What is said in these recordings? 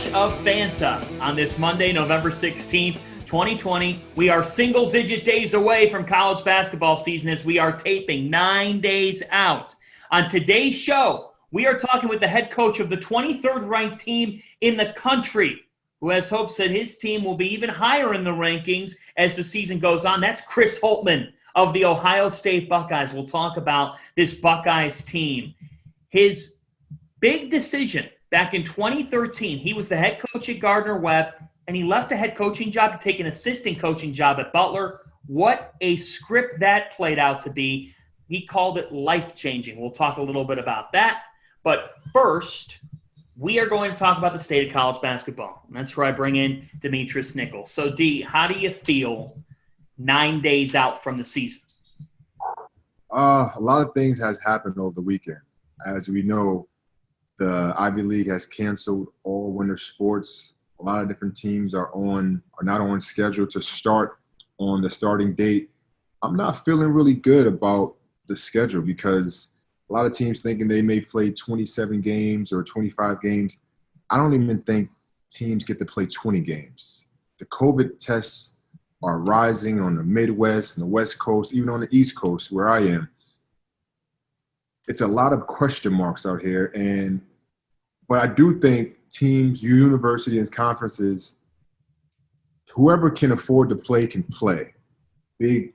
Splash of Fanta on this Monday, November 16th, 2020. We are single-digit days away from college basketball season as we are taping 9 days out. On today's show, we are talking with the head coach of the 23rd ranked team in the country, who has hopes that his team will be even higher in the rankings as the season goes on. That's Chris Holtmann of the Ohio State Buckeyes. We'll talk about this Buckeyes team. His big decision back in 2013, he was the head coach at Gardner Webb, and he left a head coaching job to take an assistant coaching job at Butler. What a script that played out to be. He called it life-changing. We'll talk a little bit about that. But first, we are going to talk about the state of college basketball. And that's where I bring in Demetris Nichols. So, D, how do you feel 9 days out from the season? A lot of things has happened over the weekend. As we know, the Ivy League has canceled all winter sports. A lot of different teams are not on schedule to start on the starting date. I'm not feeling really good about the schedule because a lot of teams thinking they may play 27 games or 25 games. I don't even think teams get to play 20 games. The COVID tests are rising on the Midwest and the West Coast, even on the East Coast where I am. It's a lot of question marks out here. But I do think teams, universities, and conferences, whoever can afford to play can play. Big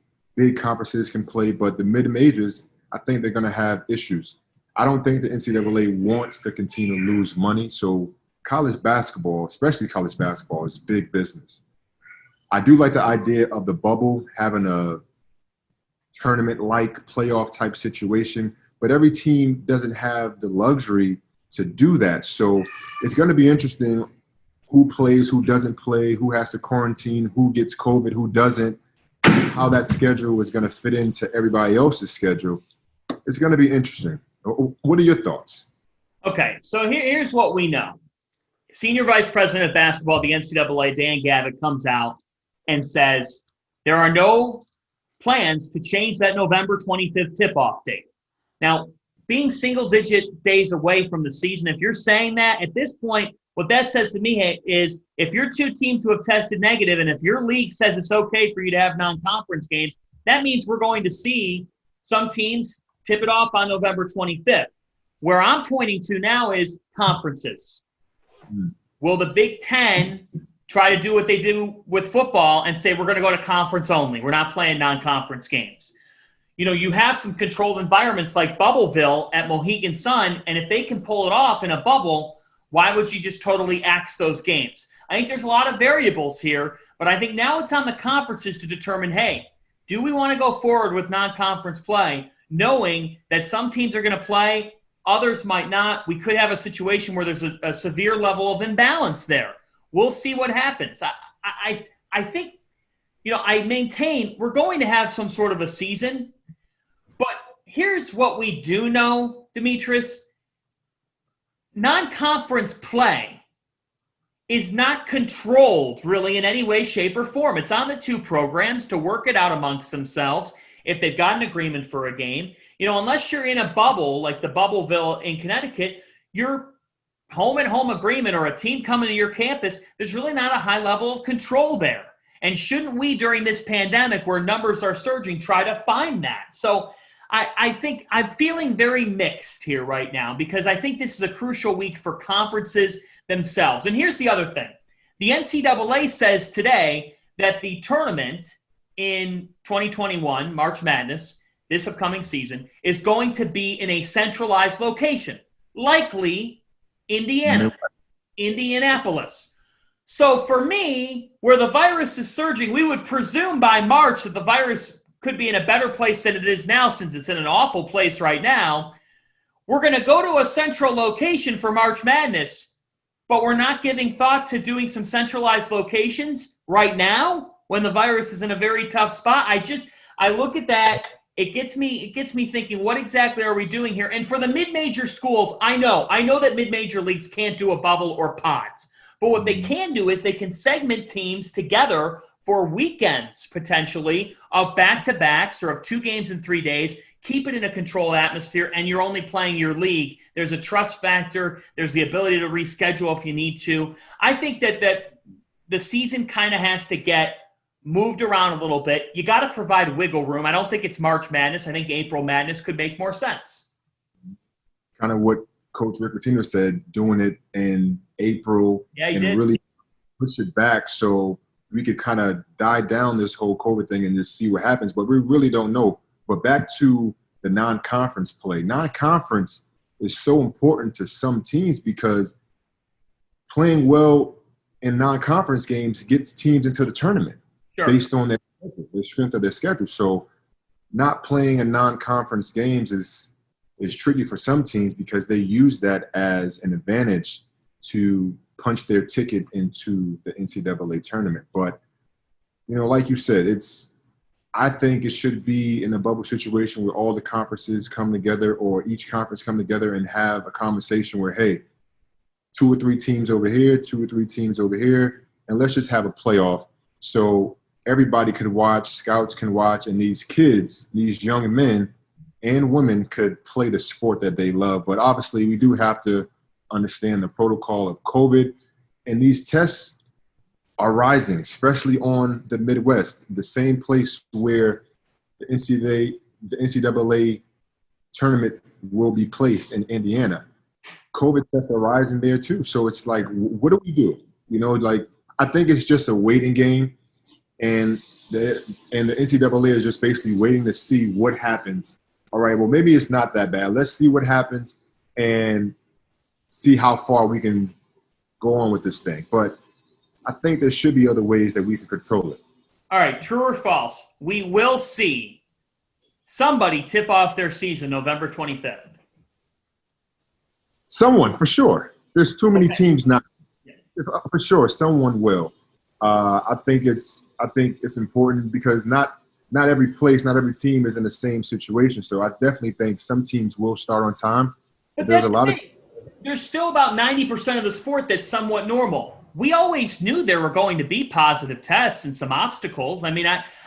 conferences can play, but the mid-majors, I think they're going to have issues. I don't think the NCAA wants to continue to lose money. So college basketball, especially college basketball, is big business. I do like the idea of the bubble, having a tournament-like playoff-type situation, but every team doesn't have the luxury to do that. So it's going to be interesting who plays, who doesn't play, who has to quarantine, who gets COVID, who doesn't, how that schedule is going to fit into everybody else's schedule. It's going to be interesting. What are your thoughts? Okay, so here's what we know. Senior Vice President of Basketball at the NCAA, Dan Gavitt, comes out and says there are no plans to change that November 25th tip-off date. Now, being single-digit days away from the season, if you're saying that, at this point, what that says to me is if you're two teams who have tested negative and if your league says it's okay for you to have non-conference games, that means we're going to see some teams tip it off on November 25th. Where I'm pointing to now is conferences. Will the Big Ten try to do what they do with football and say we're going to go to conference only? We're not playing non-conference games. You know, you have some controlled environments like Bubbleville at Mohegan Sun, and if they can pull it off in a bubble, why would you just totally axe those games? I think there's a lot of variables here, but I think now it's on the conferences to determine, hey, do we want to go forward with non-conference play, knowing that some teams are going to play, others might not. We could have a situation where there's a severe level of imbalance there. We'll see what happens. I think, you know, I maintain we're going to have some sort of a season. But here's what we do know, Demetris. Non-conference play is not controlled really in any way, shape, or form. It's on the two programs to work it out amongst themselves if they've got an agreement for a game. You know, unless you're in a bubble like the Bubbleville in Connecticut, your home-and-home agreement or a team coming to your campus, there's really not a high level of control there. And shouldn't we, during this pandemic where numbers are surging, try to find that? So I think I'm feeling very mixed here right now because I think this is a crucial week for conferences themselves. And here's the other thing. The NCAA says today that the tournament in 2021, March Madness, this upcoming season, is going to be in a centralized location, likely Indianapolis. So for me, where the virus is surging, we would presume by March that the virus could be in a better place than it is now since it's in an awful place right now. We're going to go to a central location for March Madness, but we're not giving thought to doing some centralized locations right now when the virus is in a very tough spot. I look at that. It gets me thinking, what exactly are we doing here? And for the mid-major schools, I know that mid-major leagues can't do a bubble or pods. But what they can do is they can segment teams together for weekends, potentially, of back-to-backs or of 2 games in 3 days. Keep it in a controlled atmosphere, and you're only playing your league. There's a trust factor. There's the ability to reschedule if you need to. I think that the season kind of has to get moved around a little bit. You got to provide wiggle room. I don't think it's March Madness. I think April Madness could make more sense. Kind of what Coach Rick Pitino said, doing it in April and really push it back so we could kind of die down this whole COVID thing and just see what happens. But we really don't know. But back to the non-conference play. Non-conference is so important to some teams because playing well in non-conference games gets teams into the tournament based on the strength of their schedule. So not playing in non-conference games is tricky for some teams because they use that as an advantage to punch their ticket into the NCAA tournament. But, like you said, I think it should be in a bubble situation where all the conferences come together or each conference come together and have a conversation where, hey, 2 or 3 teams over here, 2 or 3 teams over here, and let's just have a playoff so everybody could watch, scouts can watch, and these kids, these young men and women could play the sport that they love. But obviously we do have to understand the protocol of COVID, and these tests are rising, especially on the Midwest, the same place where the NCAA tournament will be placed in Indiana. COVID tests are rising there too. So it's like, what do we do? I think it's just a waiting game, and the NCAA is just basically waiting to see what happens. All right, well, maybe it's not that bad. Let's see what happens and see how far we can go on with this thing. But I think there should be other ways that we can control it. All right, true or false? We will see somebody tip off their season November 25th. Someone, for sure. There's too many teams now. For sure, someone will. I think it's important because not every place, not every team is in the same situation. So I definitely think some teams will start on time. But there's still about 90% of the sport that's somewhat normal. We always knew there were going to be positive tests and some obstacles. I mean,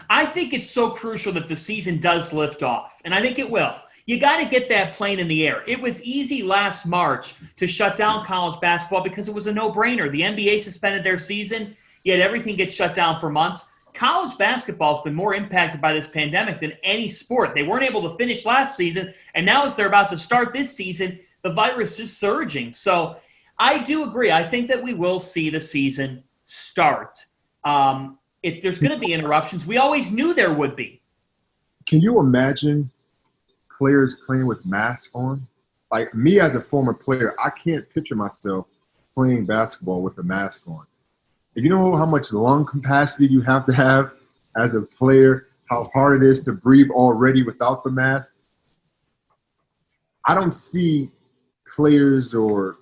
I think it's so crucial that the season does lift off, and I think it will. You got to get that plane in the air. It was easy last March to shut down college basketball because it was a no-brainer. The NBA suspended their season, yet everything gets shut down for months. College basketball has been more impacted by this pandemic than any sport. They weren't able to finish last season, and now as they're about to start this season, the virus is surging. So I do agree. I think that we will see the season start. If there's going to be interruptions, we always knew there would be. Can you imagine players playing with masks on? Like me as a former player, I can't picture myself playing basketball with a mask on. You know how much lung capacity you have to have as a player, how hard it is to breathe already without the mask? I don't see players or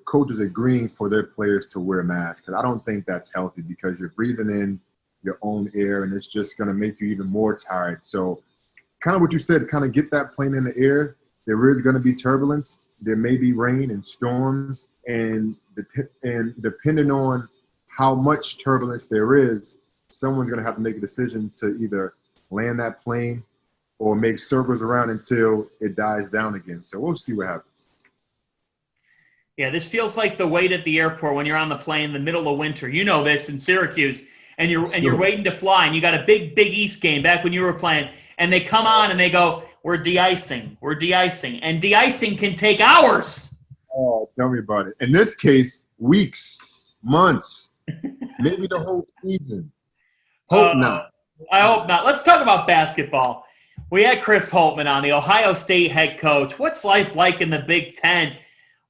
coaches agreeing for their players to wear masks because I don't think that's healthy because you're breathing in your own air and it's just going to make you even more tired. So kind of what you said, kind of get that plane in the air. There is going to be turbulence. There may be rain and storms, and depending on how much turbulence there is, someone's going to have to make a decision to either land that plane or make circles around until it dies down again. So we'll see what happens. Yeah, this feels like the wait at the airport when you're on the plane in the middle of winter. You know this in Syracuse, and you're waiting to fly, and you got a big East game back when you were playing, and they come on and they go, we're de-icing, and de-icing can take hours. Oh, tell me about it. In this case, weeks, months, maybe the whole season. Hope not. I hope not. Let's talk about basketball. We had Chris Holtmann on, the Ohio State head coach. What's life like in the Big Ten?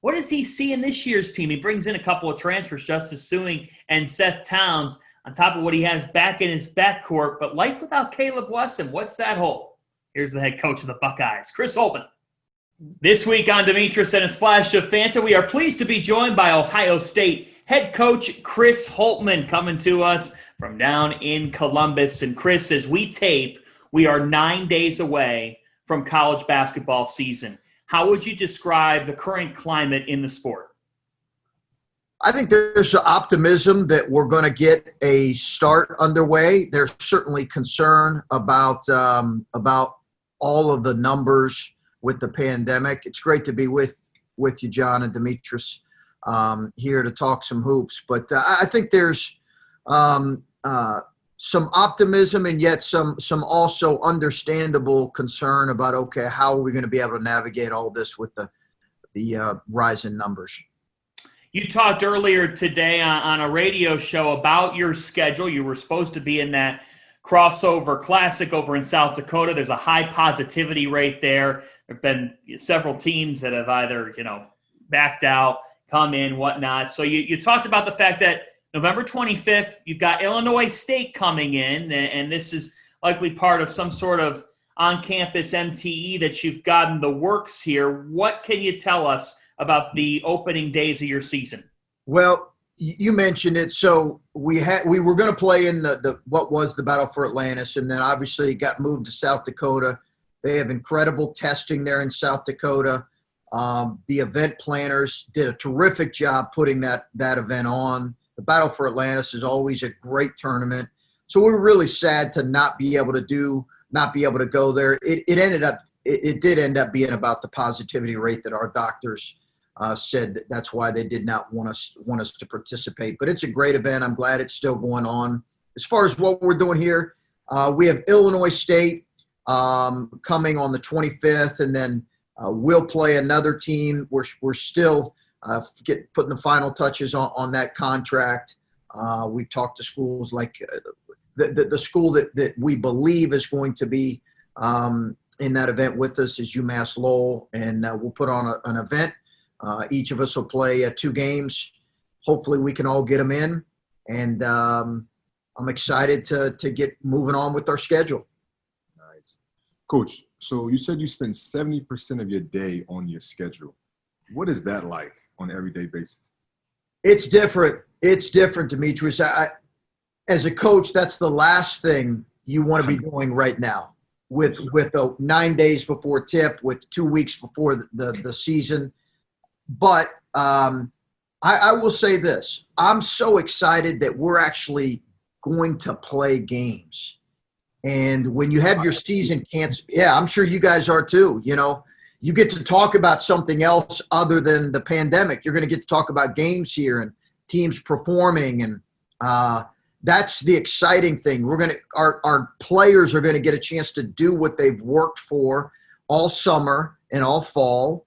What does he see in this year's team? He brings in a couple of transfers, Justice Suing and Seth Towns, on top of what he has back in his backcourt. But life without Caleb Wesson, what's that hold? Here's the head coach of the Buckeyes, Chris Holtmann. This week on Demetris and a Splash of Fanta, we are pleased to be joined by Ohio State head coach Chris Holtmann, coming to us from down in Columbus. And Chris, as we tape, we are 9 days away from college basketball season. How would you describe the current climate in the sport? I think there's optimism that we're going to get a start underway. There's certainly concern about all of the numbers with the pandemic. It's great to be with you, John and Demetris, here to talk some hoops. But I think there's some optimism and yet some also understandable concern about, okay, how are we going to be able to navigate all this with the rise in numbers? You talked earlier today on a radio show about your schedule. You were supposed to be in that crossover classic over in South Dakota. There's a high positivity rate there. There have been several teams that have either, backed out, come in, whatnot. So you talked about the fact that November 25th, you've got Illinois State coming in, and this is likely part of some sort of on-campus MTE that you've got in the works here. What can you tell us about the opening days of your season? Well, you mentioned it. So we were going to play in the what was the Battle for Atlantis, and then obviously it got moved to South Dakota. They have incredible testing there in South Dakota. The event planners did a terrific job putting that event on. The Battle for Atlantis is always a great tournament. So we're really sad to not be able to go there. It did end up being about the positivity rate that our doctors said that's why they did not want us to participate. But it's a great event. I'm glad it's still going on. As far as what we're doing here, we have Illinois State coming on the 25th, and then we'll play another team. We're still putting the final touches on that contract. We've talked to schools like the school that we believe is going to be in that event with us is UMass Lowell, and we'll put on an event. Each of us will play 2 games. Hopefully we can all get them in, and I'm excited to get moving on with our schedule. Nice. Coach, so you said you spend 70% of your day on your schedule. What is that like on an everyday basis? It's different. It's different, Demetris. As a coach, that's the last thing you want to be doing right now with 9 days before tip, with 2 weeks before the season. But I will say this. I'm so excited that we're actually going to play games. And when you have your season canceled, yeah, I'm sure you guys are too. You get to talk about something else other than the pandemic. You're going to get to talk about games here and teams performing, and that's the exciting thing. Our players are going to get a chance to do what they've worked for all summer and all fall,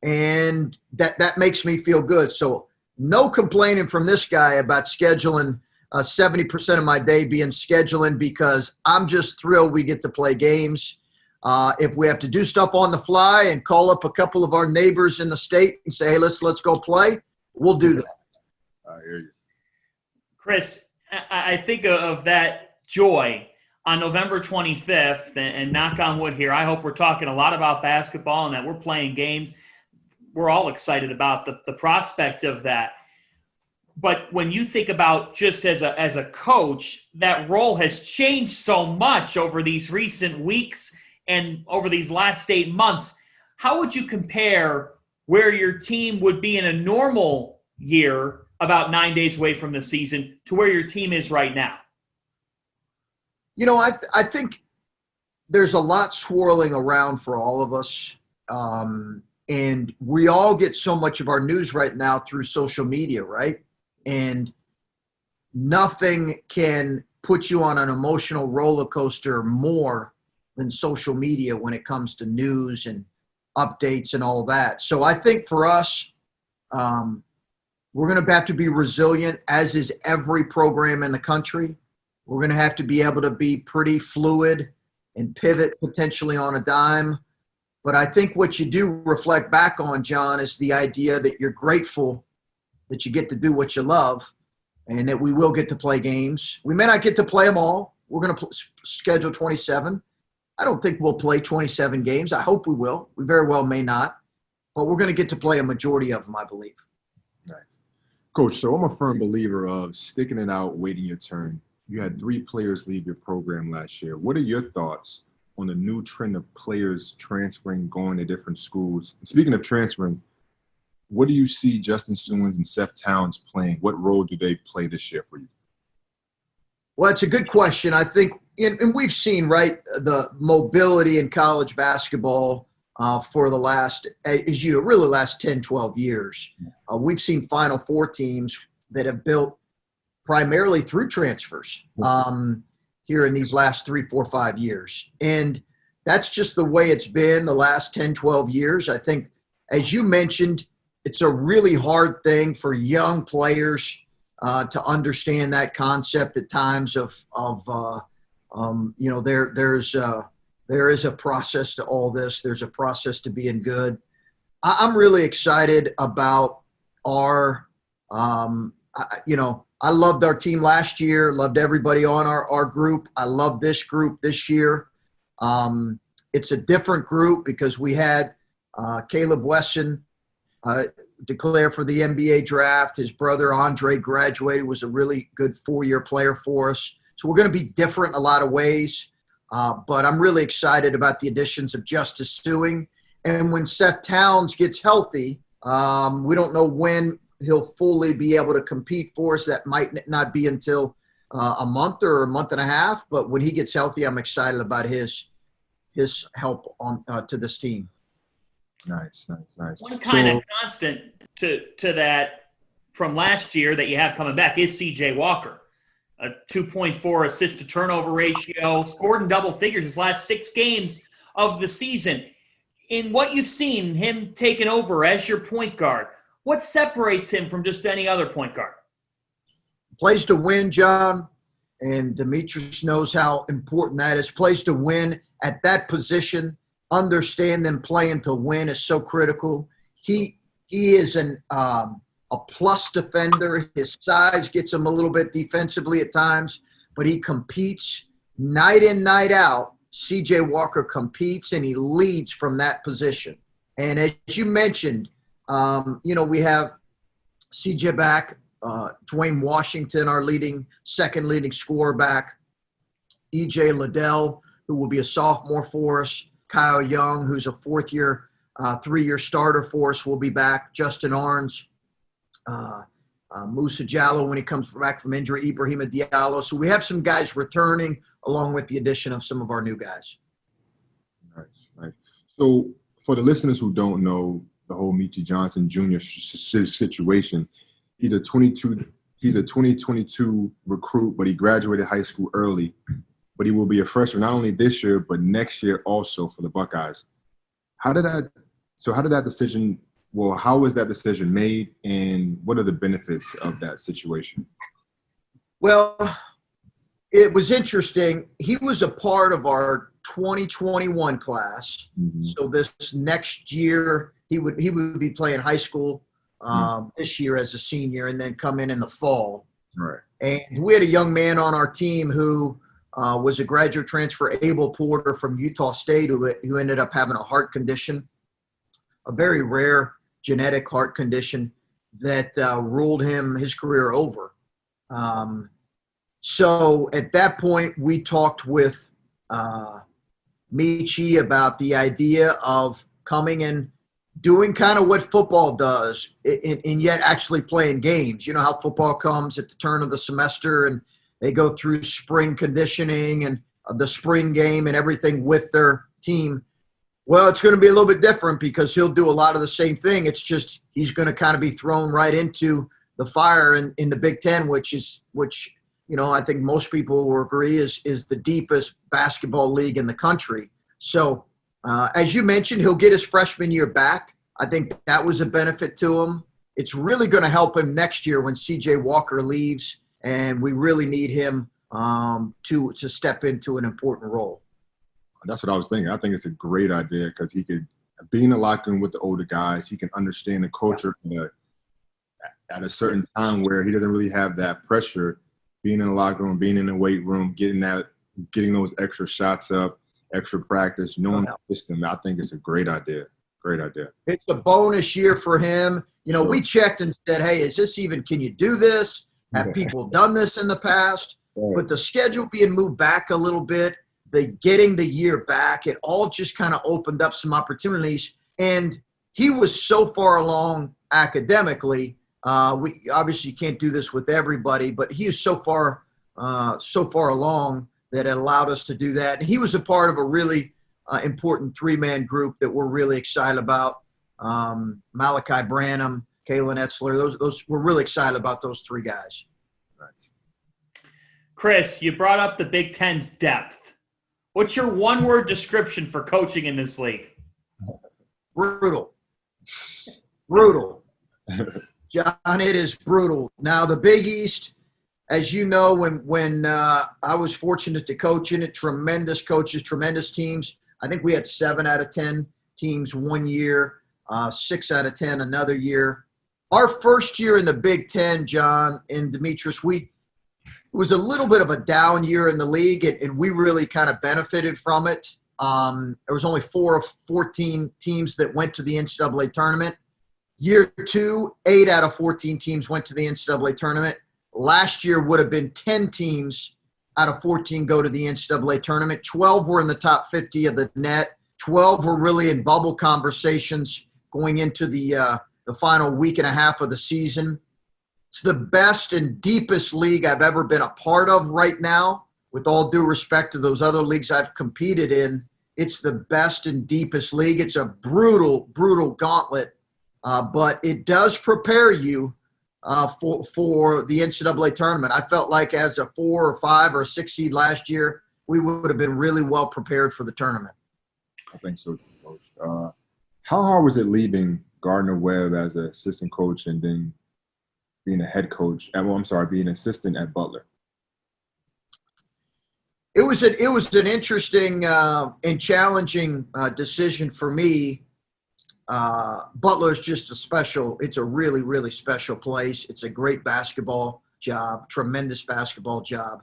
and that makes me feel good. So no complaining from this guy about scheduling 70% of my day being scheduling, because I'm just thrilled we get to play games. If we have to do stuff on the fly and call up a couple of our neighbors in the state and say, hey, let's go play, we'll do that. I hear you. Chris, I think of that joy on November 25th, and knock on wood here, I hope we're talking a lot about basketball and that we're playing games. We're all excited about the prospect of that. But when you think about just as a coach, that role has changed so much over these recent weeks and over these last 8 months. How would you compare where your team would be in a normal year about 9 days away from the season to where your team is right now? I think there's a lot swirling around for all of us. And we all get so much of our news right now through social media, right? And nothing can put you on an emotional roller coaster more than social media when it comes to news and updates and all that. So I think for us, we're going to have to be resilient, as is every program in the country. We're going to have to be able to be pretty fluid and pivot potentially on a dime. But I think what you do reflect back on, John, is the idea that you're grateful that you get to do what you love, and that we will get to play games. We may not get to play them all. We're going to schedule 27. I don't think we'll play 27 games. I hope we will. We very well may not. But we're going to get to play a majority of them, I believe. Nice. Coach, so I'm a firm believer of sticking it out, waiting your turn. You had 3 players leave your program last year. What are your thoughts on the new trend of players transferring, going to different schools? And speaking of transferring, what do you see Justin Stewens and Seth Towns playing? What role do they play this year for you? Well, it's a good question. I think, and we've seen, right, the mobility in college basketball for the last 10, 12 years. We've seen Final Four teams that have built primarily through transfers here in these last 3, 4, 5 years. And that's just the way it's been the last 10, 12 years. I think, as you mentioned, it's a really hard thing for young players to understand that concept at times of there is a process to all this. There's a process to being good. I'm really excited about our I loved our team last year, loved everybody on our group. I love this group this year. It's a different group because we had Caleb Wesson declare for the NBA draft. His brother Andre graduated, was a really good 4-year player for us. So we're going to be different in a lot of ways. But I'm really excited about the additions of Justice Stewing. And when Seth Towns gets healthy, we don't know when he'll fully be able to compete for us. That might not be until a month or a month and a half. But when he gets healthy, I'm excited about his help to this team. Nice. One kind of constant to that from last year that you have coming back is C.J. Walker. A 2.4 assist to turnover ratio, scored in double figures his last 6 games of the season. In what you've seen him taking over as your point guard, what separates him from just any other point guard? Plays to win, John, and Demetris knows how important that is. Plays to win at that position. Understand them playing to win is so critical. He is a plus defender. His size gets him a little bit defensively at times, but he competes night in, night out. C.J. Walker competes, and he leads from that position. And as you mentioned, we have C.J. back, Dwayne Washington, our second leading scorer back, E.J. Liddell, who will be a sophomore for us, Kyle Young, who's a 4th-year, 3-year starter for us, will be back, Justin Arns, Musa Jallo when he comes back from injury, Ibrahima Diallo. So we have some guys returning along with the addition of some of our new guys. Nice. So for the listeners who don't know the whole Meechie Johnson Jr. situation, he's a 2022 recruit, but he graduated high school early. But he will be a freshman not only this year, but next year also for the Buckeyes. How was that decision made, and what are the benefits of that situation? Well, it was interesting. He was a part of our 2021 class. Mm-hmm. So this next year, he would be playing high school this year as a senior and then come in the fall. Right. And we had a young man on our team who was a graduate transfer, Abel Porter from Utah State, who ended up having a heart condition, a very rare genetic heart condition that ruled his career over. So at that point, we talked with Meechie about the idea of coming and doing kind of what football does and yet actually playing games. You know how football comes at the turn of the semester and they go through spring conditioning and the spring game and everything with their team. Well, it's going to be a little bit different because he'll do a lot of the same thing. It's just he's going to kind of be thrown right into the fire in the Big Ten, which I think most people will agree is the deepest basketball league in the country. So as you mentioned, he'll get his freshman year back. I think that was a benefit to him. It's really going to help him next year when C.J. Walker leaves, and we really need him to step into an important role. That's what I was thinking. I think it's a great idea because he could be in the locker room with the older guys. He can understand the culture at a certain time where he doesn't really have that pressure. Being in the locker room, being in the weight room, getting those extra shots up, extra practice, knowing the system. I think it's a great idea. Great idea. It's a bonus year for him. Sure. We checked and said, hey, can you do this? Have people done this in the past? Right. With the schedule being moved back a little bit, getting the year back, it all just kind of opened up some opportunities. And he was so far along academically. We obviously can't do this with everybody, but he is so far along that it allowed us to do that. And he was a part of a really important three-man group that we're really excited about. Malachi Branham, Kalen Etzler, those we're really excited about those three guys. Nice. Chris, you brought up the Big Ten's depth. What's your one-word description for coaching in this league? Brutal. Brutal. John, it is brutal. Now, the Big East, as you know, when I was fortunate to coach in it, tremendous coaches, tremendous teams. I think we had 7 out of 10 teams one year, 6 out of 10 another year. Our first year in the Big Ten, John and Demetris, it was a little bit of a down year in the league, and we really kind of benefited from it. There was only 4 of 14 teams that went to the NCAA tournament. Year 2, 8 out of 14 teams went to the NCAA tournament. Last year would have been 10 teams out of 14 go to the NCAA tournament. 12 were in the top 50 of the net. 12 were really in bubble conversations going into the final week and a half of the season. It's the best and deepest league I've ever been a part of right now. With all due respect to those other leagues I've competed in, it's the best and deepest league. It's a brutal, brutal gauntlet, but it does prepare you for the NCAA tournament. I felt like as a 4 or 5 or 6 seed last year, we would have been really well prepared for the tournament. I think so, Coach. How hard was it leaving Gardner Webb as an assistant coach and then being a head coach? Being an assistant at Butler? It was an interesting and challenging decision for me. Butler is just it's a really, really special place. It's a great basketball job, tremendous basketball job.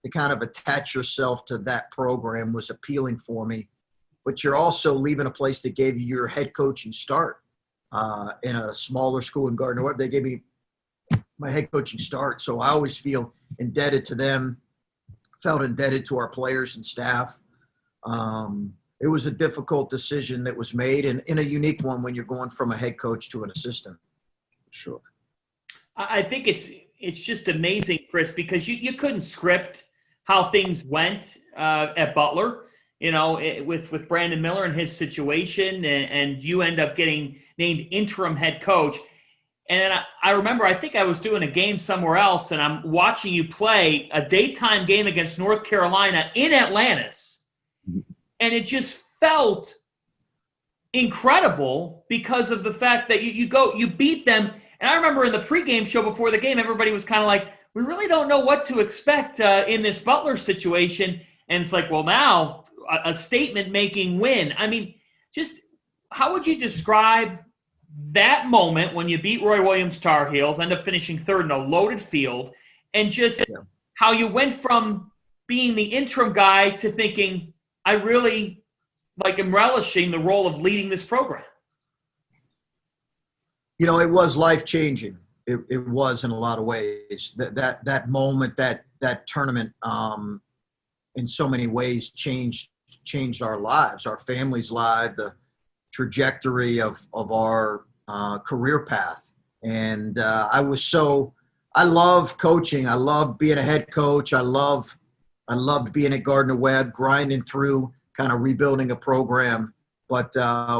To kind of attach yourself to that program was appealing for me. But you're also leaving a place that gave you your head coaching start in a smaller school in Gardner Webb. They gave me my head coaching start. So I always feel indebted to them, felt indebted to our players and staff. It was a difficult decision that was made, and in a unique one when you're going from a head coach to an assistant. Sure. I think it's just amazing, Chris, because you couldn't script how things went at Butler, with Brandon Miller and his situation, and you end up getting named interim head coach. And I remember, I think I was doing a game somewhere else, and I'm watching you play a daytime game against North Carolina in Atlantis. And it just felt incredible because of the fact that you beat them. And I remember in the pregame show before the game, everybody was kind of like, we really don't know what to expect in this Butler situation. And it's like, well, now a statement-making win. I mean, just how would you describe that moment when you beat Roy Williams Tar Heels, end up finishing third in a loaded field, and just how you went from being the interim guy to thinking, I really am relishing the role of leading this program? It was life-changing. It was in a lot of ways. That moment, that tournament, in so many ways changed our lives, our family's life, the trajectory of our career path. And I love coaching. I love being a head coach. I loved being at Gardner Webb, grinding through, kind of rebuilding a program. But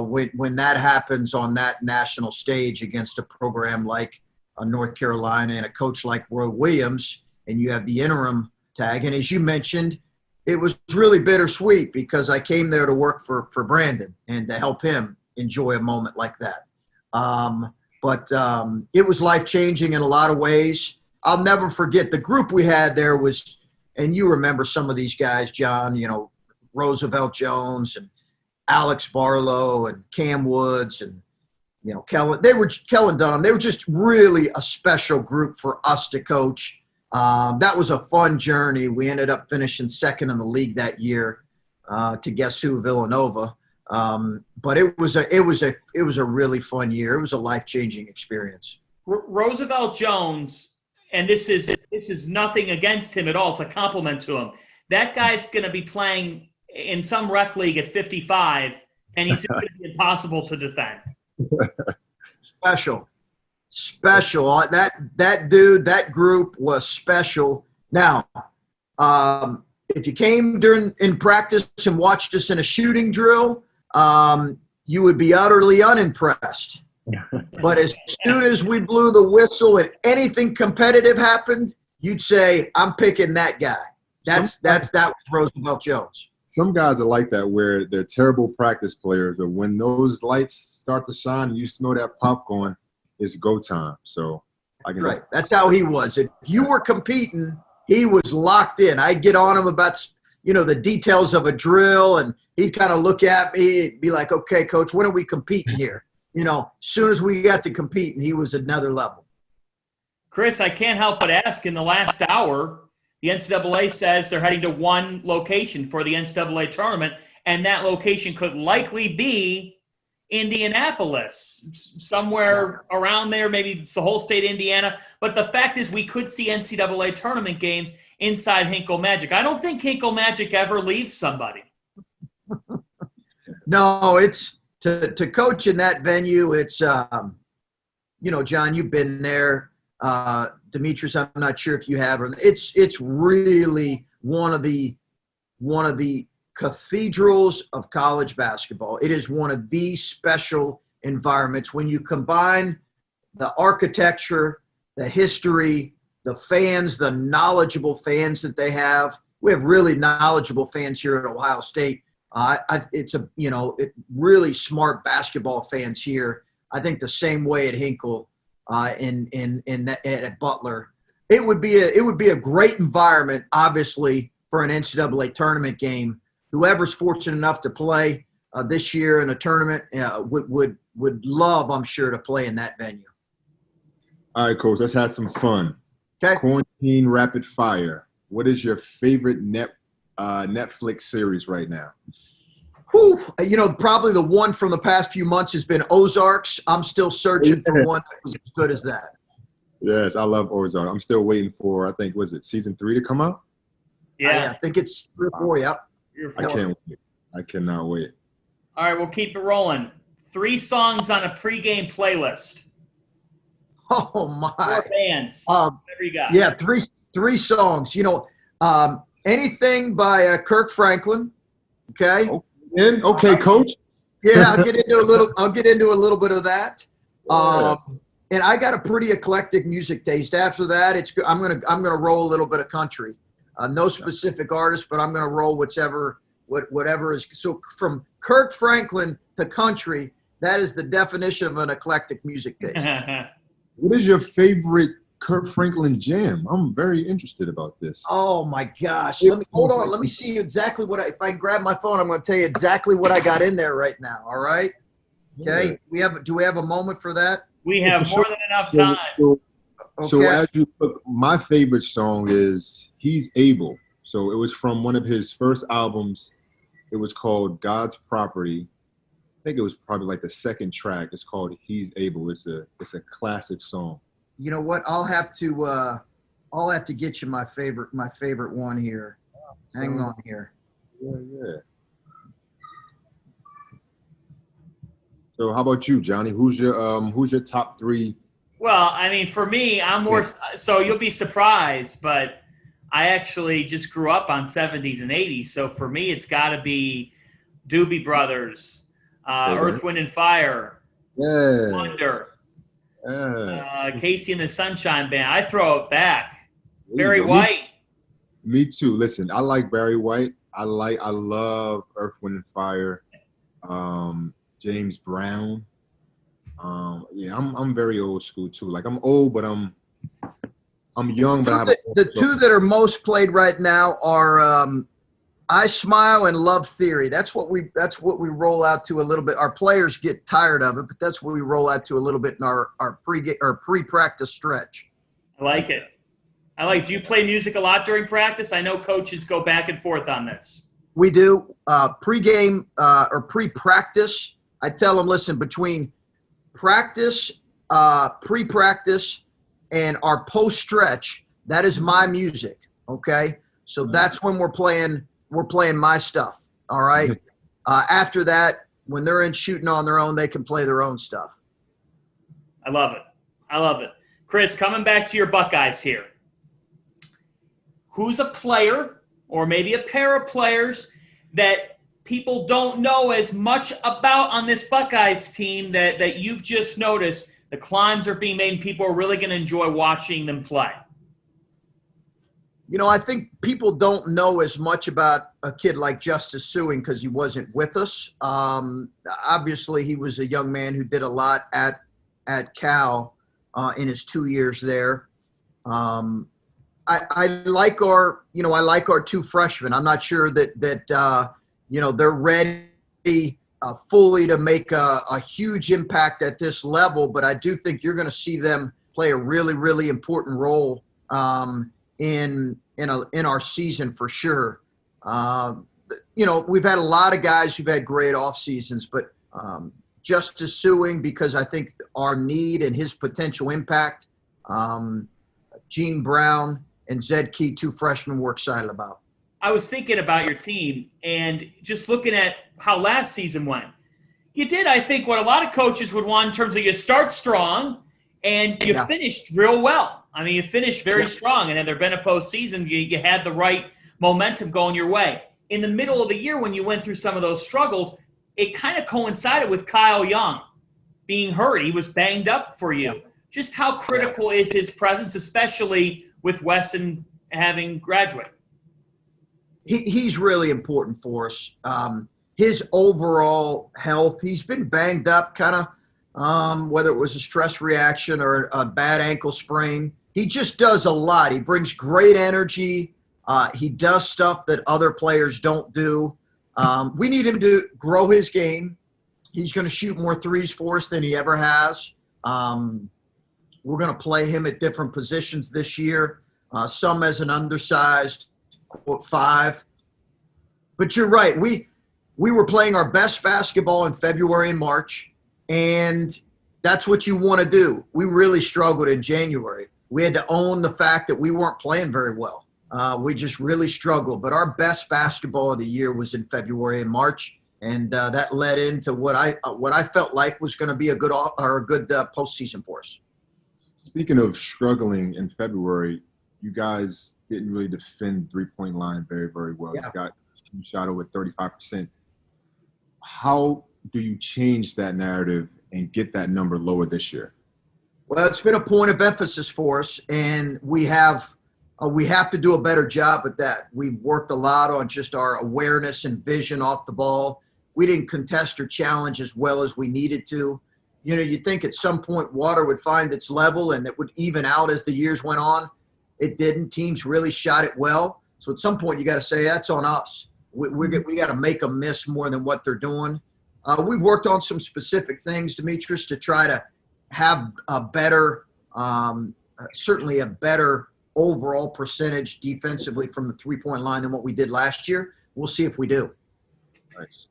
when that happens on that national stage against a program like North Carolina and a coach like Roy Williams, and you have the interim tag, and as you mentioned, it was really bittersweet because I came there to work for Brandon and to help him enjoy a moment like that. But it was life-changing in a lot of ways. I'll never forget the group we had there was, and you remember some of these guys, John, Roosevelt Jones and Alex Barlow and Cam Woods and, Kellen Dunham. They were just really a special group for us to coach. That was a fun journey. We ended up finishing second in the league that year to guess who, Villanova. But it was a really fun year. It was a life-changing experience. Roosevelt Jones, and this is nothing against him at all. It's a compliment to him. That guy's going to be playing in some rec league at 55, and he's going to be impossible to defend. Special. Special. That dude, that group was special. Now, if you came in practice and watched us in a shooting drill, you would be utterly unimpressed. But as soon as we blew the whistle and anything competitive happened, you'd say, "I'm picking that guy." That was Roosevelt Jones. Some guys are like that, where they're terrible practice players, but when those lights start to shine and you smell that popcorn, it's go time. So I can. Right. That's how he was. If you were competing, he was locked in. I'd get on him about, the details of a drill, and he'd kind of look at me and be like, "Okay, coach, when are we competing here?" As soon as we got to competing, he was another level. Chris, I can't help but ask, in the last hour, the NCAA says they're heading to one location for the NCAA tournament, and that location could likely be Indianapolis, somewhere around there. Maybe it's the whole state of Indiana. But the fact is, we could see NCAA tournament games inside Hinkle Magic. I don't think Hinkle Magic ever leaves somebody. No, it's to coach in that venue. It's, John, you've been there. Demetris, I'm not sure if you have. It's really one of the cathedrals of college basketball. It is one of the special environments when you combine the architecture, the history, the fans, the knowledgeable fans that they have. We have really knowledgeable fans here at Ohio State. It's really smart basketball fans here. I think the same way at Hinkle, at Butler. It would be a great environment, obviously, for an NCAA tournament game. Whoever's fortunate enough to play this year in a tournament would love, I'm sure, to play in that venue. All right, Coach, let's have some fun. Okay. Quarantine rapid fire. What is your favorite Netflix series right now? Whew. Probably the one from the past few months has been Ozarks. I'm still searching for one that was as good as that. Yes, I love Ozark. I'm still waiting for, I think, was it season 3 to come out? Yeah. I think it's 3 or 4, yep. I can't wait. I cannot wait. All right, we'll keep it rolling. 3 songs on a pregame playlist. Oh, my. 4 bands. Whatever you got. Yeah, three songs. Anything by Kirk Franklin, okay? Okay, Coach. Yeah, I'll get into a little bit of that. And I got a pretty eclectic music taste. After that, I'm gonna roll a little bit of country. No specific artist, but I'm gonna roll whatever is. So from Kirk Franklin to country, that is the definition of an eclectic music taste. What is your favorite Kirk Franklin jam? I'm very interested about this. Oh my gosh! Hold on. Let me see exactly if I can grab my phone, I'm going to tell you exactly what I got in there right now. All right. Okay. Yeah. Do we have a moment for that? We have more than enough time. So as you look, my favorite song is "He's Able." So it was from one of his first albums. It was called "God's Property." I think it was probably like the second track. It's called "He's Able." It's a classic song. You know what? I'll have to get you my favorite one here. Hang on here. Yeah. So how about you, Johnny? Who's your top 3? Well, I mean, for me, I'm more – so you'll be surprised, but I actually just grew up on 70s and 80s. So for me, it's got to be Doobie Brothers, Earth, Wind, and Fire, Wonder. Casey and the Sunshine Band. I throw it back. Barry White. Me too. Listen, I like Barry White. I love Earth, Wind, and Fire. James Brown. I'm very old school too. Like I'm old, but I'm young. But the two that are most played right now are I Smile and Love Theory. That's what we roll out to a little bit. Our players get tired of it, but that's what we roll out to a little bit in our pre-practice stretch. I like it. Do you play music a lot during practice? I know coaches go back and forth on this. We do. Pre-game or pre-practice, I tell them, listen, between practice, pre-practice, and our post-stretch, that is my music, okay? So that's when we're playing my stuff, all right? After that, when they're in shooting on their own, they can play their own stuff. I love it. I love it. Chris, coming back to your Buckeyes here. Who's a player or maybe a pair of players that people don't know as much about on this Buckeyes team that you've just noticed the climbs are being made and people are really going to enjoy watching them play? I think people don't know as much about a kid like Justice Suing because he wasn't with us. Obviously, he was a young man who did a lot at Cal in his 2 years there. I like our 2 freshmen. I'm not sure that they're ready fully to make a huge impact at this level, but I do think you're going to see them play a really, really important role in our season for sure. We've had a lot of guys who've had great off seasons, but Justice Suing, because I think our need and his potential impact, Gene Brown and Zed Key, 2 freshmen we're excited about. I was thinking about your team and just looking at how last season went. You did, I think, what a lot of coaches would want in terms of you start strong and you finished real well. I mean, you finished very strong, and had there been a postseason, you had the right momentum going your way. In the middle of the year when you went through some of those struggles, it kind of coincided with Kyle Young being hurt. He was banged up for you. Just how critical is his presence, especially with Weston having graduated? He's really important for us. His overall health, he's been banged up kind of, whether it was a stress reaction or a bad ankle sprain. He just does a lot. He brings great energy. He does stuff that other players don't do. We need him to grow his game. He's going to shoot more threes for us than he ever has. We're going to play him at different positions this year, some as an undersized, quote, 5. But you're right. We were playing our best basketball in February and March, and that's what you want to do. We really struggled in January. We had to own the fact that we weren't playing very well. We just really struggled. But our best basketball of the year was in February and March, and that led into what I felt like was going to be a good postseason for us. Speaking of struggling in February, you guys didn't really defend three-point line very, very well. Yeah. You got shot over 35%. How do you change that narrative and get that number lower this year? Well, it's been a point of emphasis for us, and we have to do a better job at that. We've worked a lot on just our awareness and vision off the ball. We didn't contest or challenge as well as we needed to. You'd think at some point water would find its level and it would even out as the years went on. It didn't. Teams really shot it well. So at some point you got to say that's on us. We got to make them miss more than what they're doing. We've worked on some specific things, Demetris, to try to have a better, certainly a better overall percentage defensively from the three-point line than what we did last year. We'll see if we do. Nice.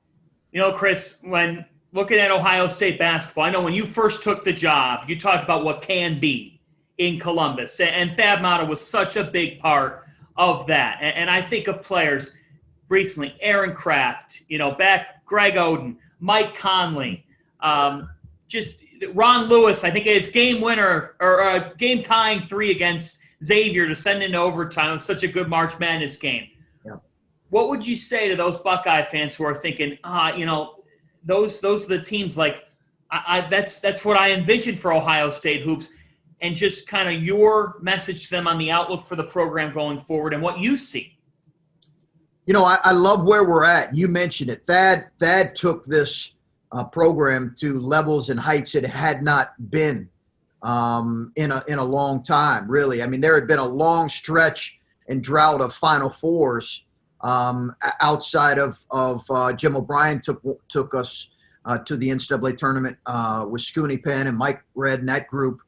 Chris, when looking at Ohio State basketball, I know when you first took the job, you talked about what can be in Columbus, and Thad Matta was such a big part of that. And I think of players recently, Aaron Kraft, back Greg Oden, Mike Conley, just Ron Lewis, I think his game winner or game tying 3 against Xavier to send into overtime. It was such a good March Madness game. Yeah. What would you say to those Buckeye fans who are thinking, those are the teams like that's what I envisioned for Ohio State hoops, and just kind of your message to them on the outlook for the program going forward and what you see? I love where we're at. You mentioned it. Thad took this program to levels and heights it had not been in a long time, really. I mean, there had been a long stretch and drought of Final Fours outside of Jim O'Brien took us to the NCAA tournament with Scooney Penn and Mike Red and that group.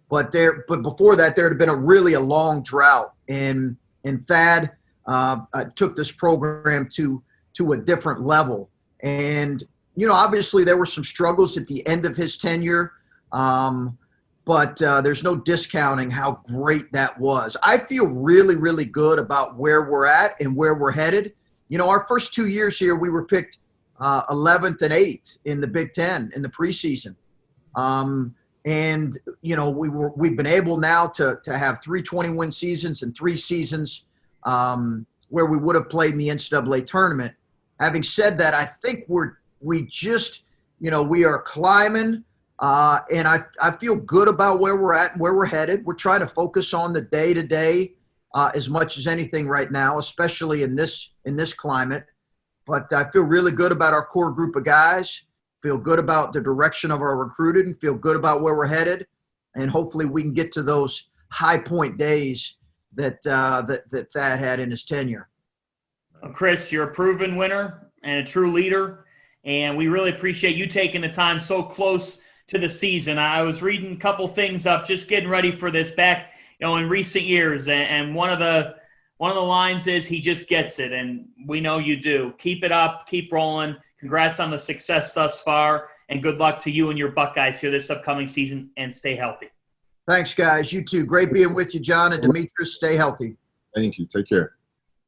But before that, there had been a long drought, and Thad took this program to a different level. And obviously there were some struggles at the end of his tenure, but there's no discounting how great that was. I feel really, really good about where we're at and where we're headed. Our first 2 years here, we were picked 11th and 8th in the Big Ten in the preseason. And, we've been able now to have 3 20-win seasons and 3 seasons where we would have played in the NCAA tournament. Having said that, I think we are climbing, and I feel good about where we're at and where we're headed. We're trying to focus on the day-to-day as much as anything right now, especially in this climate. But I feel really good about our core group of guys, feel good about the direction of our recruiting, feel good about where we're headed, and hopefully we can get to those high point days that Thad had in his tenure. Well, Chris, you're a proven winner and a true leader, and we really appreciate you taking the time so close to the season. I was reading a couple things up, just getting ready for this back, in recent years, and one of the lines is he just gets it, and we know you do. Keep it up, keep rolling. Congrats on the success thus far, and good luck to you and your Buckeyes here this upcoming season, and stay healthy. Thanks, guys. You too. Great being with you, John and Demetris. Stay healthy. Thank you. Take care.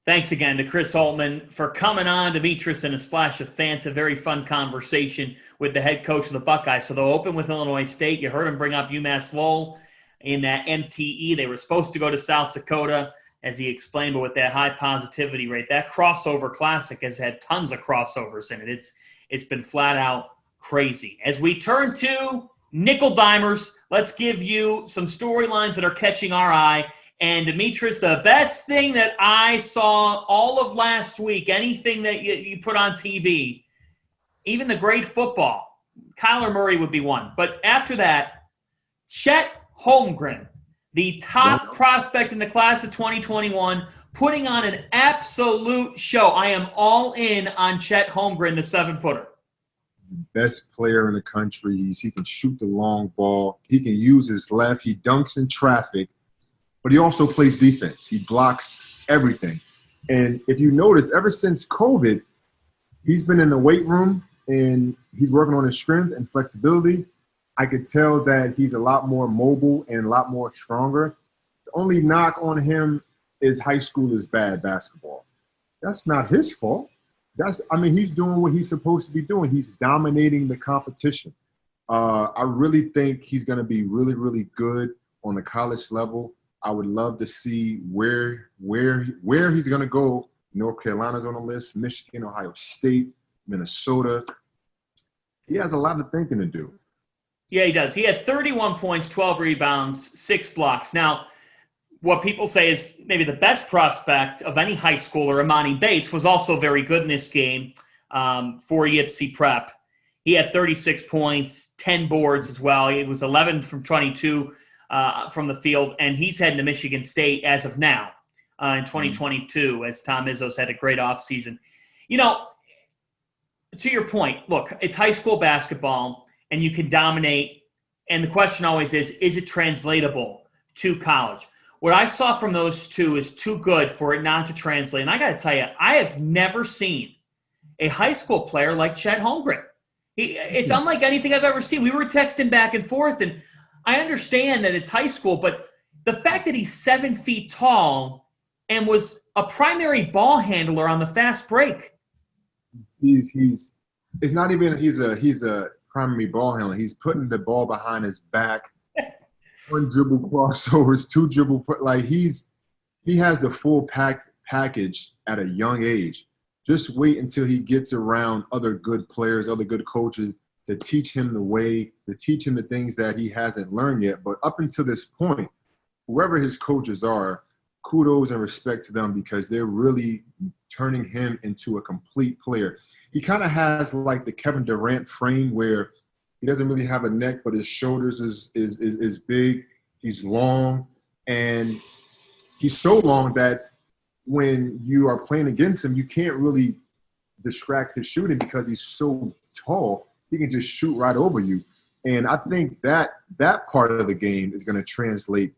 Thanks again to Chris Holtmann for coming on. Demetris and a Splash of Fanta. Very fun conversation with the head coach of the Buckeyes. So they'll open with Illinois State. You heard him bring up UMass Lowell in that MTE. They were supposed to go to South Dakota, as he explained, but with that high positivity rate, that crossover classic has had tons of crossovers in it. It's been flat out crazy. As we turn to nickel dimers, let's give you some storylines that are catching our eye. And Demetris, the best thing that I saw all of last week, anything that you put on TV, even the great football, Kyler Murray would be one. But after that, Chet Holmgren, the top prospect in the class of 2021, putting on an absolute show. I am all in on Chet Holmgren, the 7-footer. Best player in the country. He can shoot the long ball. He can use his left. He dunks in traffic, but he also plays defense. He blocks everything. And if you notice, ever since COVID, he's been in the weight room and he's working on his strength and flexibility. I could tell that he's a lot more mobile and a lot more stronger. The only knock on him is high school is bad basketball. That's not his fault. He's doing what he's supposed to be doing. He's dominating the competition. I really think he's going to be really, really good on the college level. I would love to see where he's going to go. North Carolina's on the list, Michigan, Ohio State, Minnesota. He has a lot of thinking to do. Yeah, he does. He had 31 points, 12 rebounds, 6 blocks. Now, what people say is maybe the best prospect of any high schooler, Imani Bates, was also very good in this game for Yipsy Prep. He had 36 points, 10 boards as well. It was 11 from 22 from the field, and he's heading to Michigan State as of now in 2022, as Tom Izzo's had a great offseason. To your point, look, it's high school basketball, and you can dominate, and the question always is it translatable to college? What I saw from those two is too good for it not to translate. And I got to tell you, I have never seen a high school player like Chet Holmgren. It's unlike anything I've ever seen. We were texting back and forth, and I understand that it's high school, but the fact that he's 7 feet tall and was a primary ball handler on the fast break. He's a primary ball handler. He's putting the ball behind his back. 1 dribble crossovers, 2 dribble, he has the full package at a young age. Just wait until he gets around other good players, other good coaches to teach him the way, to teach him the things that he hasn't learned yet. But up until this point, whoever his coaches are, kudos and respect to them because they're really turning him into a complete player. He kind of has like the Kevin Durant frame where he doesn't really have a neck, but his shoulders is big. He's long, and he's so long that when you are playing against him, you can't really distract his shooting because he's so tall. He can just shoot right over you. And I think that part of the game is going to translate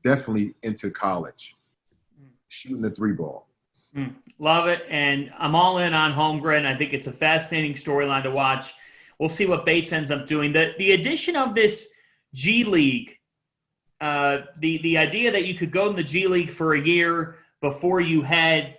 definitely into college, shooting the 3-ball. Love it, and I'm all in on Holmgren. I think it's a fascinating storyline to watch. We'll see what Bates ends up doing. The addition of this G League, the idea that you could go in the G League for a year before you head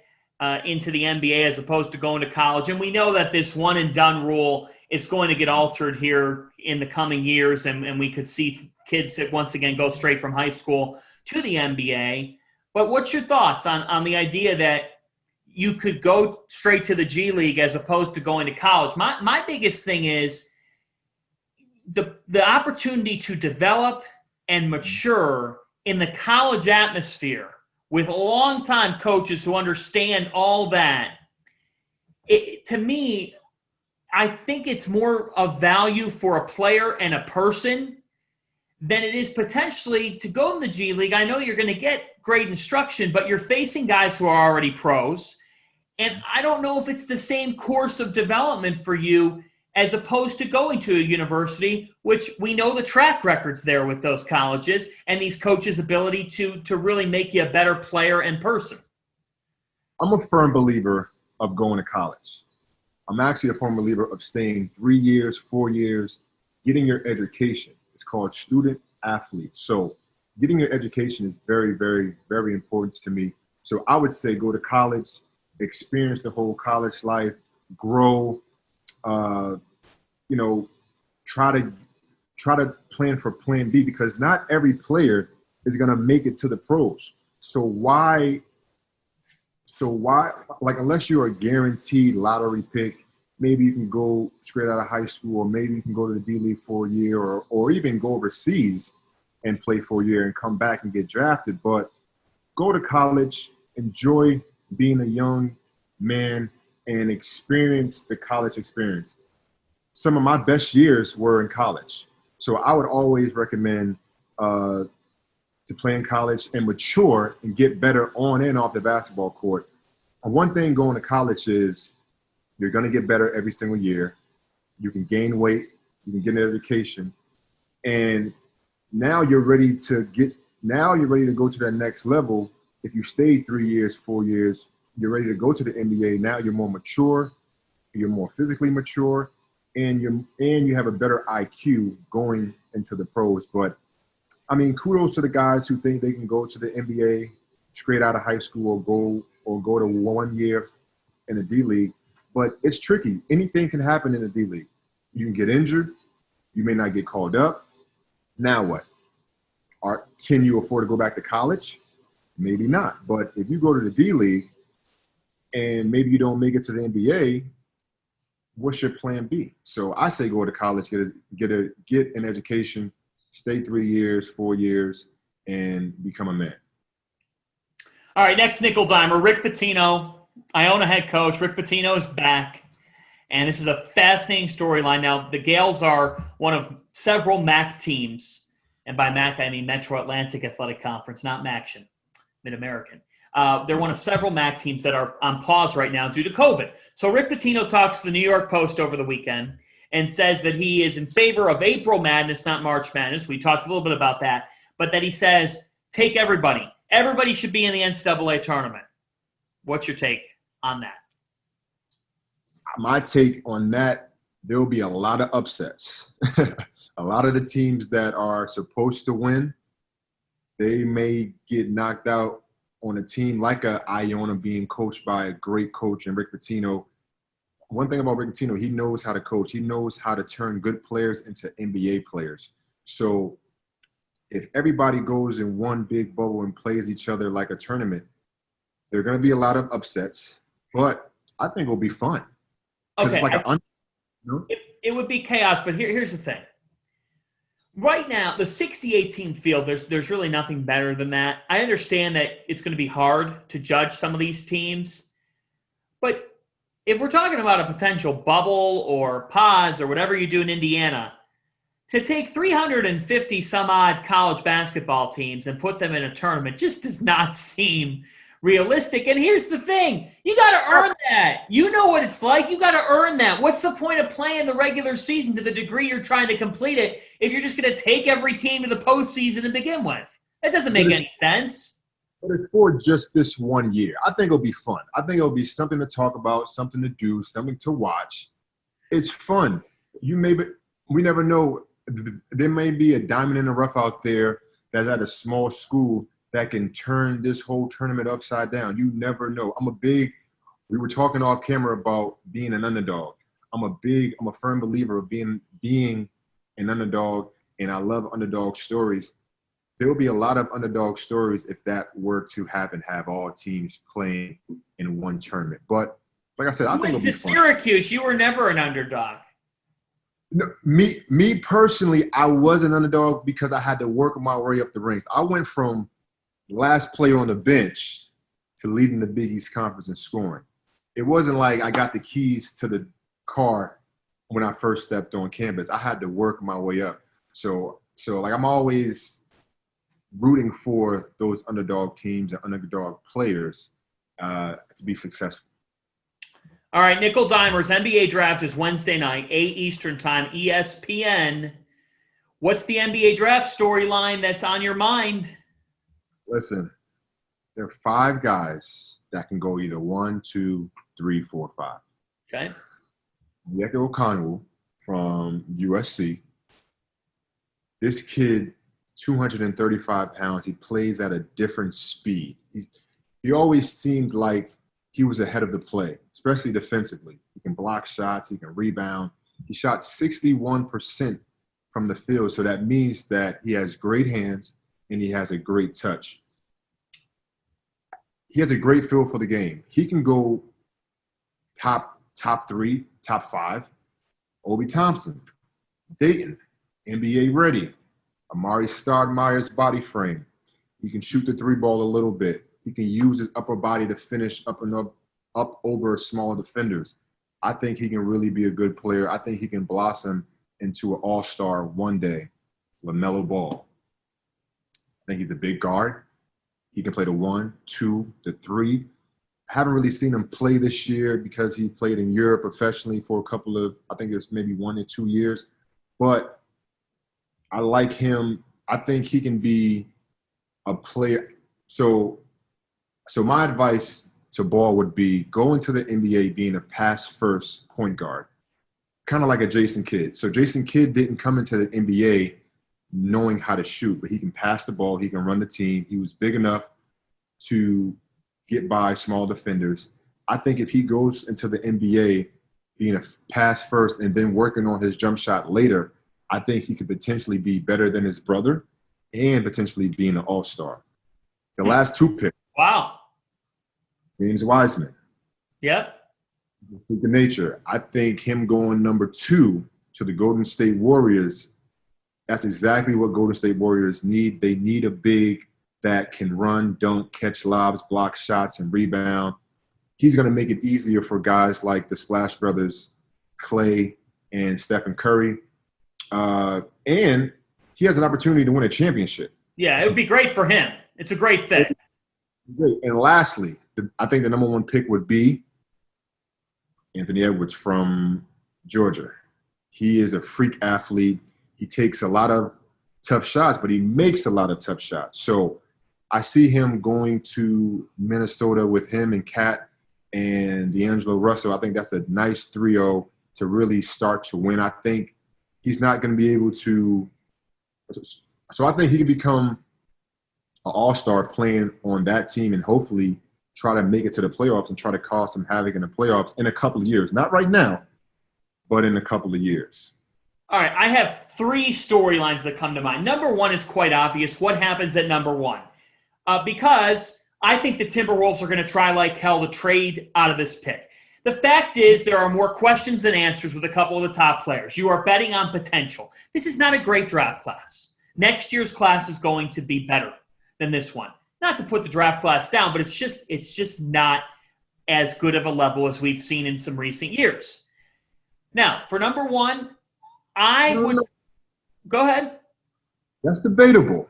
into the NBA as opposed to going to college. And we know that this one-and-done rule is going to get altered here in the coming years, and we could see kids that once again go straight from high school to the NBA. But what's your thoughts on the idea that you could go straight to the G League as opposed to going to college? My biggest thing is the opportunity to develop and mature in the college atmosphere with longtime coaches who understand all that. To me, I think it's more of value for a player and a person than it is potentially to go in the G League. I know you're going to get great instruction, but you're facing guys who are already pros. And I don't know if it's the same course of development for you as opposed to going to a university, which we know the track records there with those colleges and these coaches' ability to really make you a better player and person. I'm a firm believer of going to college. I'm actually a firm believer of staying 3 years, 4 years, getting your education. It's called student athlete. So getting your education is very, very, very important to me. So I would say go to college, experience the whole college life, grow, try to plan for plan B, because not every player is going to make it to the pros. So why, like, unless you're a guaranteed lottery pick, maybe you can go straight out of high school, or maybe you can go to the D League for a year, or even go overseas and play for a year and come back and get drafted. But go to college, enjoy being a young man, and experience the college experience. Some of my best years were in college. So I would always recommend to play in college and mature and get better on and off the basketball court. And one thing going to college is you're going to get better every single year. You can gain weight. You can get an education. And now you're ready to go to that next level. If you stay 3 years, 4 years, you're ready to go to the NBA. Now you're more mature. You're more physically mature. And you have a better IQ going into the pros. But, I mean, kudos to the guys who think they can go to the NBA straight out of high school, or go to 1 year in the D League. But it's tricky. Anything can happen in the D League. You can get injured. You may not get called up. Now what? Can you afford to go back to college? Maybe not. But if you go to the D League and maybe you don't make it to the NBA, what's your plan B? So I say go to college, get an education, stay 3 years, 4 years, and become a man. All right, next nickel dimer, Rick Pitino, Iona head coach. Rick Pitino is back, and this is a fascinating storyline. Now, the Gales are one of several MAC teams, and by MAC I mean Metro Atlantic Athletic Conference, not MACtion, Mid-American. They're one of several MAC teams that are on pause right now due to COVID. So Rick Pitino talks to the New York Post over the weekend and says that he is in favor of April Madness, not March Madness. We talked a little bit about that. But that he says, take everybody. Everybody should be in the NCAA tournament. What's your take on that? My take on that, there will be a lot of upsets. A lot of the teams that are supposed to win, they may get knocked out on a team like Iona being coached by a great coach and Rick Pitino. One thing about Rick Pitino, he knows how to coach. He knows how to turn good players into NBA players. So if everybody goes in one big bubble and plays each other like a tournament, there are going to be a lot of upsets, but I think it'll be fun. Okay. It's like it would be chaos, but here's the thing. Right now, the 68-team field, there's really nothing better than that. I understand that it's going to be hard to judge some of these teams, but if we're talking about a potential bubble or pause or whatever you do in Indiana, to take 350 some odd college basketball teams and put them in a tournament just does not seem realistic. And here's the thing. You got to earn that. You know what it's like. You got to earn that. What's the point of playing the regular season to the degree you're trying to complete it if you're just going to take every team to the postseason to begin with? That doesn't make any sense. But it's for just this 1 year. I think it'll be fun. I think it'll be something to talk about, something to do, something to watch. It's fun. We never know. There may be a diamond in the rough out there that's at a small school that can turn this whole tournament upside down. You never know. We were talking off camera about being an underdog. I'm a firm believer of being an underdog, and I love underdog stories. There will be a lot of underdog stories if that were to happen, have all teams playing in one tournament. But like I said, I think it'll be fun. Syracuse, you were never an underdog. No, me personally, I was an underdog because I had to work my way up the ranks. I went from last player on the bench to leading the Big East Conference in scoring. It wasn't like I got the keys to the car when I first stepped on campus. I had to work my way up. So like I'm always rooting for those underdog teams and underdog players to be successful. All right, Nickel Dimers, NBA draft is Wednesday night, 8 Eastern time, ESPN. What's the NBA draft storyline that's on your mind? Listen, there are 5 guys that can go either 1, 2, 3, 4, 5. Okay. Onyeka Okongwu from USC. This kid, 235 pounds. He plays at a different speed. He always seemed like he was ahead of the play, especially defensively. He can block shots. He can rebound. He shot 61% from the field, so that means that he has great hands and he has a great touch. He has a great feel for the game. He can go top 3, top 5. Obi Thompson, Dayton, NBA ready. Amari Stoudemire's body frame. He can shoot the 3-ball a little bit. He can use his upper body to finish up over smaller defenders. I think he can really be a good player. I think he can blossom into an all-star one day. LaMelo Ball. I think he's a big guard. He can play the 1, 2, the 3. I haven't really seen him play this year because he played in Europe professionally for a couple of, I think it's maybe 1 or 2 years. But I like him. I think he can be a player. So my advice to Ball would be go into the NBA being a pass-first point guard, kind of like a Jason Kidd. So Jason Kidd didn't come into the NBA knowing how to shoot, but he can pass the ball. He can run the team. He was big enough to get by small defenders. I think if he goes into the NBA being a pass-first and then working on his jump shot later, I think he could potentially be better than his brother and potentially being an all-star. The last 2 picks. Wow. James Wiseman. Yep. Freak of nature. I think him going number 2 to the Golden State Warriors, that's exactly what Golden State Warriors need. They need a big that can run, dunk, catch lobs, block shots, and rebound. He's going to make it easier for guys like the Splash Brothers, Clay and Stephen Curry. And he has an opportunity to win a championship. Yeah, it would be great for him. It's a great fit. Great. And lastly, I think the number 1 pick would be Anthony Edwards from Georgia. He is a freak athlete. He takes a lot of tough shots, but he makes a lot of tough shots. So I see him going to Minnesota with him and Cat and D'Angelo Russell. I think that's a nice trio to really start to win. I think he's not going to be able to – so I think he can become an all-star playing on that team and hopefully try to make it to the playoffs and try to cause some havoc in the playoffs in a couple of years. Not right now, but in a couple of years. All right, I have 3 storylines that come to mind. Number 1 is quite obvious. What happens at number 1? Because I think the Timberwolves are going to try like hell to trade out of this pick. The fact is there are more questions than answers with a couple of the top players. You are betting on potential. This is not a great draft class. Next year's class is going to be better than this one. Not to put the draft class down, but it's just not as good of a level as we've seen in some recent years. Now, for number 1, I would – go ahead. That's debatable.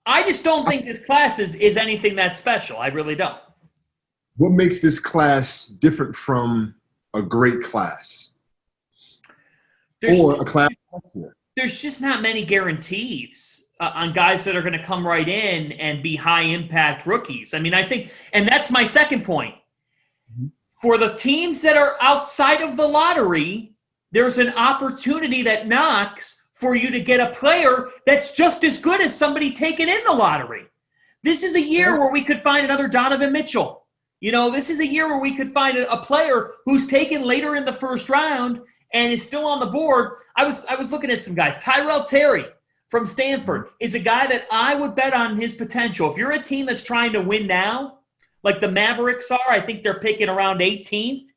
I just don't think this class is anything that special. I really don't. What makes this class different from a great class? Or a class? There's just not many guarantees on guys that are going to come right in and be high-impact rookies. I mean, I think – and that's my second point. For the teams that are outside of the lottery, there's an opportunity that knocks for you to get a player that's just as good as somebody taken in the lottery. This is a year where we could find another Donovan Mitchell. This is a year where we could find a player who's taken later in the first round and is still on the board. I was looking at some guys. Tyrell Terry from Stanford is a guy that I would bet on his potential. If you're a team that's trying to win now, like the Mavericks are, I think they're picking around 18th.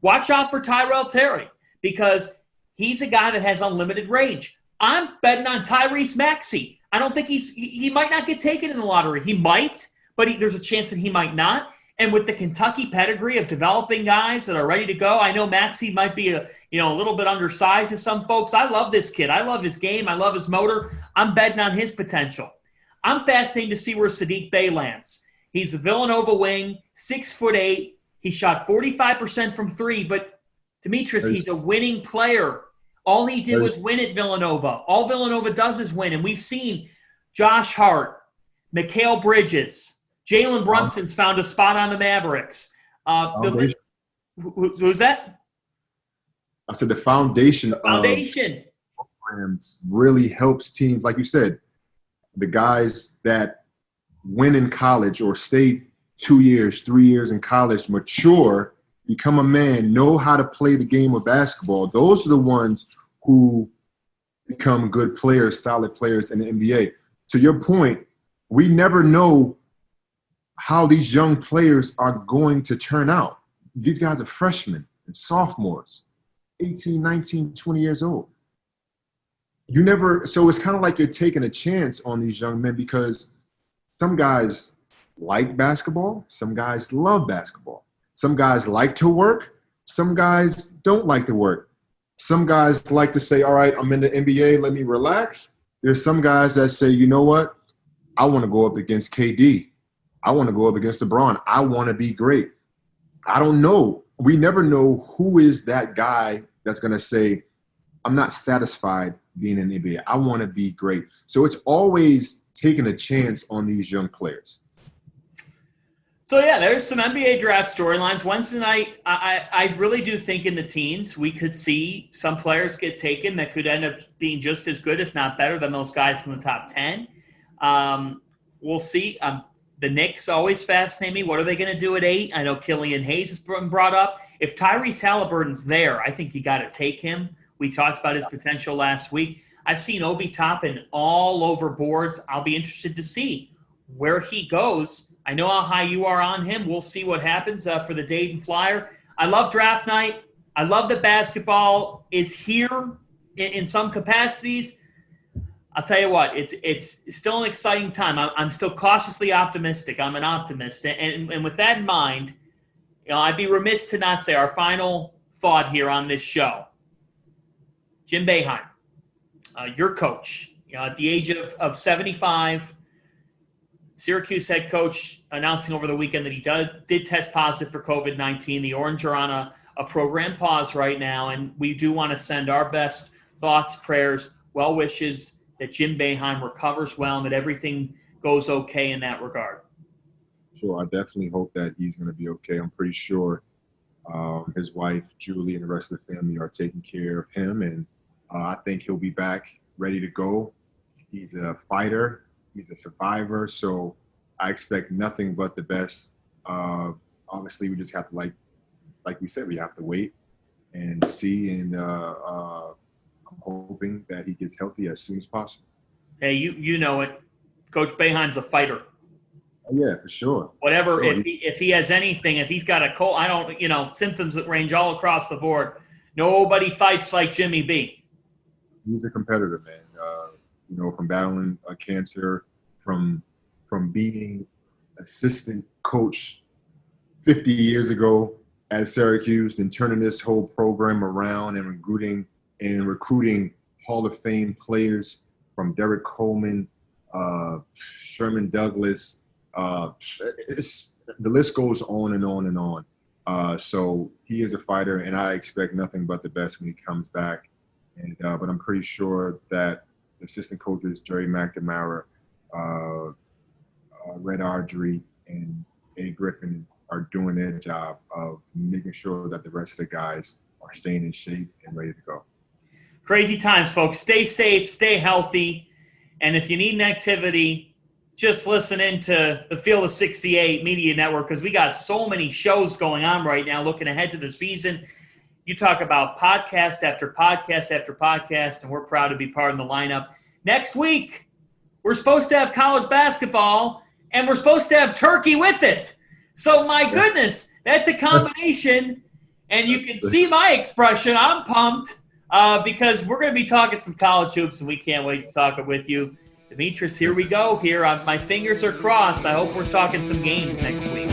Watch out for Tyrell Terry because he's a guy that has unlimited range. I'm betting on Tyrese Maxey. I don't think he might not get taken in the lottery. He might, but there's a chance that he might not. And with the Kentucky pedigree of developing guys that are ready to go, I know Maxey might be a little bit undersized to some folks. I love this kid. I love his game. I love his motor. I'm betting on his potential. I'm fascinated to see where Saddiq Bey lands. He's a Villanova wing, 6'8". He shot 45% from three, but Demetris, he's a winning player. All he did was win at Villanova. All Villanova does is win. And we've seen Josh Hart, Mikal Bridges, Jalen Brunson's found a spot on the Mavericks. Who's that? I said the foundation of programs really helps teams. Like you said, the guys that win in college or stay 2 years, 3 years in college, mature, become a man, know how to play the game of basketball. Those are the ones who become good players, solid players in the NBA. To your point, we never know how these young players are going to turn out. These guys are freshmen and sophomores, 18, 19, 20 years old. So it's kind of like you're taking a chance on these young men because some guys like basketball, some guys love basketball. Some guys like to work, some guys don't like to work. Some guys like to say, all right, I'm in the NBA, let me relax. There's some guys that say, you know what? I want to go up against KD. I want to go up against LeBron. I want to be great. I don't know. We never know who is that guy that's going to say, I'm not satisfied being in the NBA. I want to be great. So it's always taking a chance on these young players. So, yeah, there's some NBA draft storylines. Wednesday night, I really do think in the teens we could see some players get taken that could end up being just as good, if not better, than those guys in the top 10. We'll see. The Knicks always fascinate me. What are they going to do at 8? I know Killian Hayes has been brought up. If Tyrese Halliburton's there, I think you got to take him. We talked about his potential last week. I've seen Obi Toppin all over boards. I'll be interested to see where he goes. I know how high you are on him. We'll see what happens for the Dayton Flyer. I love draft night. I love that basketball is here in some capacities. I'll tell you what, it's still an exciting time. I'm still cautiously optimistic. I'm an optimist. And with that in mind, I'd be remiss to not say our final thought here on this show. Jim Boeheim, your coach, at the age of 75, Syracuse head coach announcing over the weekend that he did test positive for COVID-19. The Orange are on a program pause right now, and we do want to send our best thoughts, prayers, well wishes that Jim Boeheim recovers well and that everything goes okay in that regard. Sure, I definitely hope that he's going to be okay. I'm pretty sure his wife, Julie, and the rest of the family are taking care of him, and I think he'll be back ready to go. He's a fighter. He's a survivor, so I expect nothing but the best. Obviously, we just have to, like we said, we have to wait and see, and I'm hoping that he gets healthy as soon as possible. Hey, you know it. Coach Boeheim's a fighter. Oh, yeah, for sure. Whatever, sure. If he has anything, if he's got a cold, symptoms that range all across the board. Nobody fights like Jimmy B. He's a competitor, man. From battling cancer, from being assistant coach 50 years ago at Syracuse, then turning this whole program around and recruiting Hall of Fame players from Derek Coleman, Sherman Douglas. The list goes on and on and on. So he is a fighter, and I expect nothing but the best when he comes back. But I'm pretty sure that the assistant coaches, Jerry McNamara, Red Ardrey, and A. Griffin are doing their job of making sure that the rest of the guys are staying in shape and ready to go. Crazy times, folks. Stay safe, stay healthy, and if you need an activity, just listening to the Field of 68 Media Network because we got so many shows going on right now looking ahead to the season. You talk about podcast after podcast after podcast, and we're proud to be part of the lineup. Next week, we're supposed to have college basketball, and we're supposed to have turkey with it. So, my goodness, that's a combination. And you can see my expression. I'm pumped because we're going to be talking some college hoops, and we can't wait to talk it with you. Demetris, here we go. My fingers are crossed. I hope we're talking some games next week.